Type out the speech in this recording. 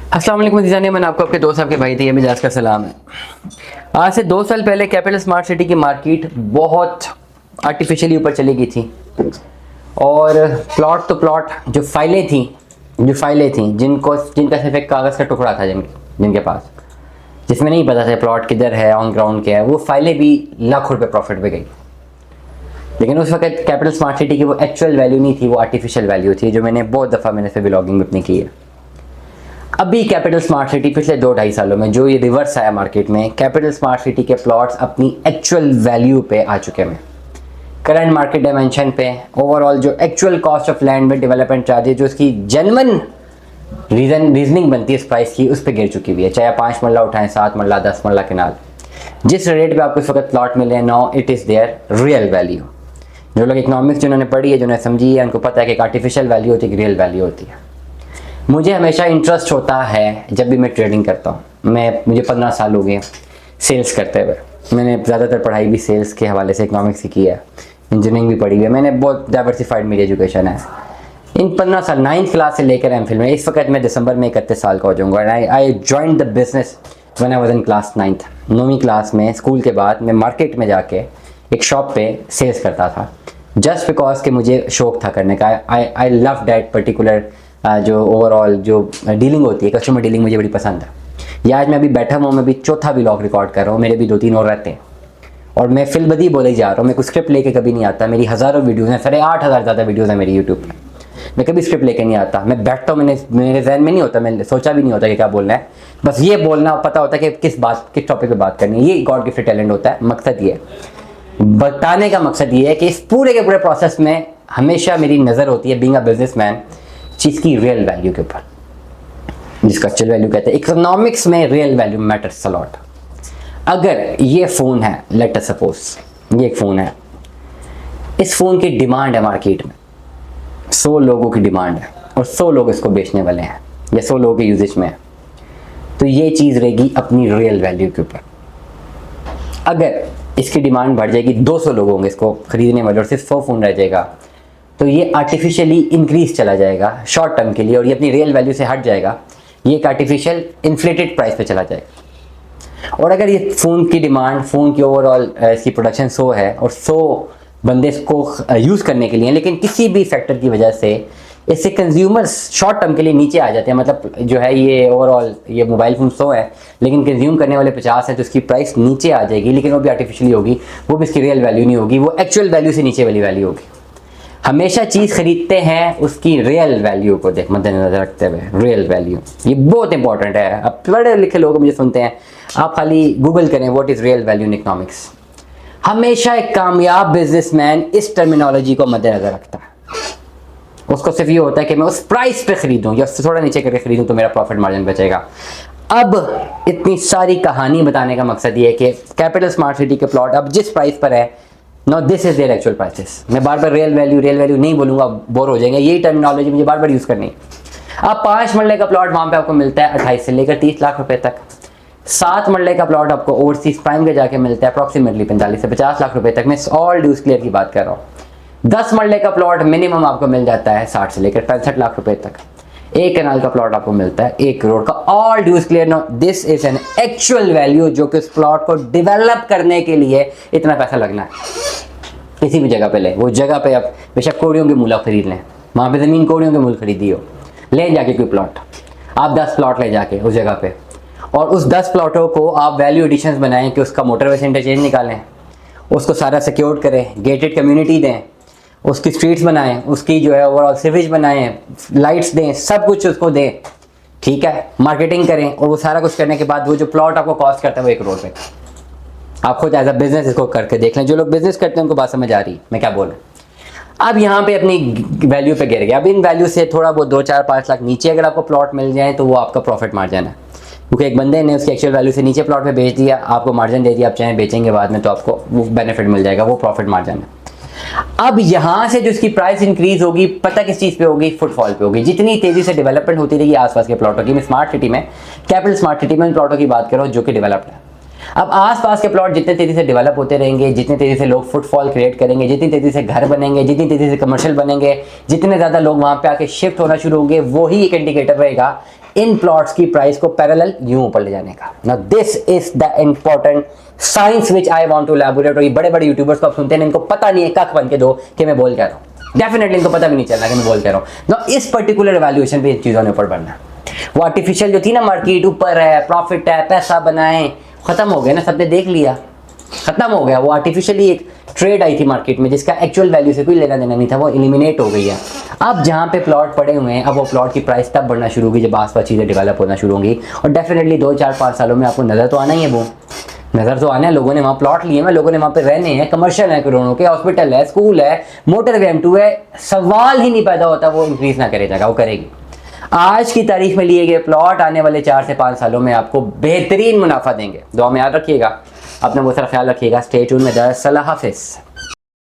अस्सलाम वालेकुम जानिए, मैंने आपको आपके दोस्त आपके भाई थे, ये मिजाज का सलाम है। आज से 2 साल पहले कैपिटल स्मार्ट सिटी की मार्केट बहुत आर्टिफिशियली ऊपर चली गई थी और प्लॉट तो प्लॉट जो फाइलें थी जिनका सिर्फ एक कागज़ का टुकड़ा था जिनके पास, जिसमें नहीं पता था प्लॉट किधर है, ऑन ग्राउंड क्या है, वो फाइलें भी लाखों रुपए प्रॉफिट पे गई। लेकिन उस वक्त कैपिटल स्मार्ट सिटी की वो एक्चुअल वैल्यू नहीं थी, वो आर्टिफिशियल वैल्यू थी, जो मैंने बहुत दफ़ा मैंने से व्लॉगिंग अपनी की है। अभी कैपिटल स्मार्ट सिटी पिछले 2-2.5 सालों में जो ये रिवर्स आया मार्केट में, कैपिटल स्मार्ट सिटी के प्लॉट्स अपनी एक्चुअल वैल्यू पे आ चुके हैं। करंट मार्केट डायमेंशन पे ओवरऑल जो एक्चुअल कॉस्ट ऑफ लैंड में डेवलपमेंट चार्जेस, जो उसकी जेन्युइन रीजनिंग बनती है इस प्राइस की, उस पर गिर चुकी हुई है। चाहे 5 मरला उठाएं, 7 मरला, 10 मरला किनाल, जिस रेट पे आपको इस वक्त प्लॉट मिले हैं, now it is there real value. जो लोग इकोनॉमिक्स जिन्होंने पढ़ी है, जिन्होंने समझी है, उनको पता है कि एक आर्टिफिशियल वैल्यू होती है, एक रियल वैल्यू होती है। मुझे हमेशा इंटरेस्ट होता है जब भी मैं ट्रेडिंग करता हूँ। मुझे 15 साल हो गए सेल्स करते हुए। मैंने ज़्यादातर पढ़ाई भी सेल्स के हवाले से इकोनॉमिक्स की है, इंजीनियरिंग भी पढ़ी हुई है, मैंने बहुत डाइवर्सिफाइड मेरी एजुकेशन है। इन 15 साल 9th क्लास से लेकर एमफिल में, इस वक्त मैं दिसंबर में 31 साल का हो जाऊँगा। I join the business when I was in class 9th। 9वीं क्लास में स्कूल के बाद मैं मार्केट में जाके एक शॉप पे सेल्स करता था, जस्ट बिकॉज कि मुझे शौक था करने का। आई लव दैट पर्टिकुलर जो ओवरऑल जो डीलिंग होती है, कस्टमर डीलिंग मुझे बड़ी पसंद है। ये आज मैं अभी बैठा हूँ, मैं अभी चौथा व्लॉग रिकॉर्ड कर रहा हूँ, मेरे भी 2-3 और रहते हैं और मैं फिलबदी बोले जा रहा हूँ। मैं कुछ स्क्रिप्ट लेके कभी नहीं आता। मेरी हज़ारों वीडियोज़ हैं, 8,500 ज़्यादा वीडियोज़ हैं मेरी यूट्यूब पे। मैं कभी स्क्रिप्ट लेके नहीं आता, मैं बैठता हूँ, मेरे जहन में नहीं होता, मैं सोचा भी नहीं होता कि क्या बोलना है, बस ये बोलना पता होता है कि किस टॉपिक पर बात करनी है। ये गॉड गिफ्टेड टैलेंट होता है। मकसद ये बताने का मकसद ये है कि इस पूरे के पूरे प्रोसेस में हमेशा मेरी नज़र होती है, बीइंग अ बिजनेसमैन, चीज़ की रियल वैल्यू के ऊपर, जिसका एक्चुअल वैल्यू कहते हैं। इकोनॉमिक्स में real value matters a lot. अगर ये फ़ोन है, लेट अस सपोज ये एक फ़ोन है, इस फ़ोन की डिमांड है मार्केट में, 100 लोगों की डिमांड है और 100 लोग इसको बेचने वाले हैं या 100 लोगों के यूजेज में है, तो ये चीज़ रहेगी अपनी रियल वैल्यू के ऊपर। अगर इसकी डिमांड बढ़ जाएगी, 200 लोग होंगे इसको खरीदने वाले और सिर्फ 100 फ़ोन रह जाएगा, तो ये आर्टिफिशियली इंक्रीज चला जाएगा शॉर्ट टर्म के लिए और ये अपनी रियल वैल्यू से हट जाएगा। ये एक आर्टिफिशियल इन्फ्लेटेड प्राइस पे चला जाएगा। और अगर ये फ़ोन की डिमांड, फ़ोन की ओवरऑल इसकी प्रोडक्शन 100 है और 100 बंदे इसको यूज़ करने के लिए, लेकिन किसी भी फैक्टर की वजह से इससे कंज्यूमर्स शॉर्ट टर्म के लिए नीचे आ जाते हैं। मतलब जो है ये ओवरऑल ये मोबाइल फ़ोन 100 है लेकिन कंज्यूम करने वाले 50 हैं, तो इसकी प्राइस नीचे आ जाएगी, लेकिन वो भी आर्टिफिशियली होगी, वो भी इसकी रियल वैल्यू नहीं होगी, वो एक्चुअल वैल्यू से नीचे वाली वैल्यू होगी। हमेशा चीज़ खरीदते हैं उसकी रियल वैल्यू को मद्देनजर रखते हुए। रियल वैल्यू ये बहुत इंपॉर्टेंट है। अब पढ़े लिखे लोग मुझे सुनते हैं, आप खाली गूगल करें what is real value in economics. हमेशा एक कामयाब बिजनेसमैन इस टर्मिनोलॉजी को मद्देनजर रखता है। उसको सिर्फ ये होता है कि मैं उस प्राइस पे खरीदूं या उससे थोड़ा नीचे करके खरीदूं तो मेरा प्रॉफिट मार्जिन बचेगा। अब इतनी सारी कहानी बताने का मकसद ये है कि कैपिटल स्मार्ट सिटी के प्लॉट अब जिस प्राइस पर है, no this is their actual prices. मैं बार बार रियल वैल्यू नहीं बोलूँगा, बोर हो जाएंगे। यही टर्मिनोलॉजी मुझे बार बार यूज़ करनी है। अब 5 मरले का प्लॉट वहाँ पे आपको मिलता है 28 से लेकर 30 लाख रुपए तक। 7 मरले का प्लॉट आपको ओवरसीज प्राइम के जाके मिलता है अप्रॉक्सीमेटली 45 से 50 लाख रुपए तक। मैं ऑल ड्यूज क्लियर की बात कर रहा हूँ। 10 मरले का प्लॉट मिनिमम आपको मिल जाता है 60 से लेकर 65 लाख रुपए तक। 1 कनाल का प्लॉट आपको मिलता है 1 करोड़ का। All dues clear. No this is an actual value, जो कि उस प्लॉट को डेवलप करने के लिए इतना पैसा लगना है। किसी भी जगह पे ले, वो जगह पे आप बेशक कौड़ियों के मूल आप खरीद लें, वहाँ पे ज़मीन कौड़ियों के मूल खरीदी हो, ले जाके कोई प्लॉट, आप 10 प्लॉट ले जाके उस जगह पे, और उस 10 प्लॉटों को आप वैल्यू एडिशंस बनाएं कि उसका मोटरवे से इंटरचेंज निकालें, उसको सारा सिक्योर्ड करें, गेटेड कम्युनिटी दें, उसकी स्ट्रीट्स बनाएं, उसकी जो है ओवरऑल सिवेज बनाएं, लाइट्स दें, सब कुछ उसको दें, ठीक है, मार्केटिंग करें। और वो सारा कुछ करने के बाद वो जो प्लॉट आपको कॉस्ट करता है वो 1 करोड़ पे। आप खुद एज अ बिजनेस इसको करके देख लें। जो लोग बिजनेस करते हैं उनको बात समझ आ रही मैं क्या बोल रहा हूँ। अब यहाँ पे अपनी वैल्यू पे गिर गया। अब इन वैल्यू से थोड़ा बहुत 2-4-5 लाख नीचे अगर आपको प्लॉट मिल जाए तो वो आपका प्रॉफिट मार्जिन है, क्योंकि एक बंदे ने उसकी एक्चुअल वैल्यू से नीचे प्लॉट पे बेच दिया, आपको मार्जिन दे दिया, आप चाहे बेचेंगे बाद में तो आपको वो बेनिफिट मिल जाएगा, वो प्रॉफिट मार्जिन है। अब यहाँ से जो इसकी प्राइस इंक्रीज होगी, पता किस चीज़ पे होगी? फुटफॉल पे होगी। जितनी तेजी से डेवलपमेंट होती रहेगी आसपास के प्लॉटों की, मैं स्मार्ट सिटी में, कैपिटल स्मार्ट सिटी में प्लॉटों की बात कर रहा हूँ जो कि डेवलप्ड है। अब आसपास के प्लॉट जितने तेजी से डेवलप होते रहेंगे, जितने तेजी से लोग फुटफॉल क्रिएट करेंगे, जितनी तेजी से घर बनेंगे, जितनी तेजी से कमर्शियल बनेंगे, जितने ज़्यादा लोग वहाँ पे आके शिफ्ट होना शुरू होंगे, वही एक इंडिकेटर रहेगा इन प्लॉट्स की प्राइस को पैरेलल यूं ऊपर ले जाने का। Now this is the important science which I want to elaborate. और ये बड़े बड़े यूट्यूबर्स को आप सुनते हैं, इनको पता नहीं है कख बन के दो कि मैं बोल क्या रहा हूँ। डेफिनेटली इनको पता भी नहीं चलना कि मैं बोल क्या रहा हूँ। नाउ इस पर्टिकुलर वैल्यूएशन पे इन चीज़ों ने ऊपर बढ़ना। वो आर्टिफिशियल जो थी ना मार्केट, ऊपर है, प्रॉफिट है, पैसा बनाए, खत्म हो गया ना, सबने देख लिया, खत्म हो गया। वो आर्टिफिशियली एक ट्रेड आई थी मार्केट में जिसका एक्चुअल वैल्यू से कोई लेना देना नहीं था, वो एलिमिनेट हो गई है। अब जहाँ पे प्लॉट पड़े हुए हैं, अब वो प्लॉट की प्राइस तब बढ़ना शुरू होगी जब आसपास चीज़ें डेवलप होना शुरू होंगी। और डेफिनेटली 2, 4, 5 सालों में आपको नज़र तो आना ही है, वो नज़र तो आना है। लोगों ने वहाँ प्लॉट लिए हैं, लोगों ने वहाँ पे रहने हैं, कमर्शियल है, करोड़ों के, हॉस्पिटल है, स्कूल है, मोटरवे M2 है, सवाल ही नहीं पैदा होता वो इंक्रीज ना करे जगह, वो करेगी। आज की तारीख में लिए गए प्लॉट आने वाले 4 से 5 सालों में आपको बेहतरीन मुनाफा देंगे। दुआ में याद रखिएगा, अपना बहुत सारा ख्याल रखिएगा। स्टे ट्यून में दरअसल हाफिज़।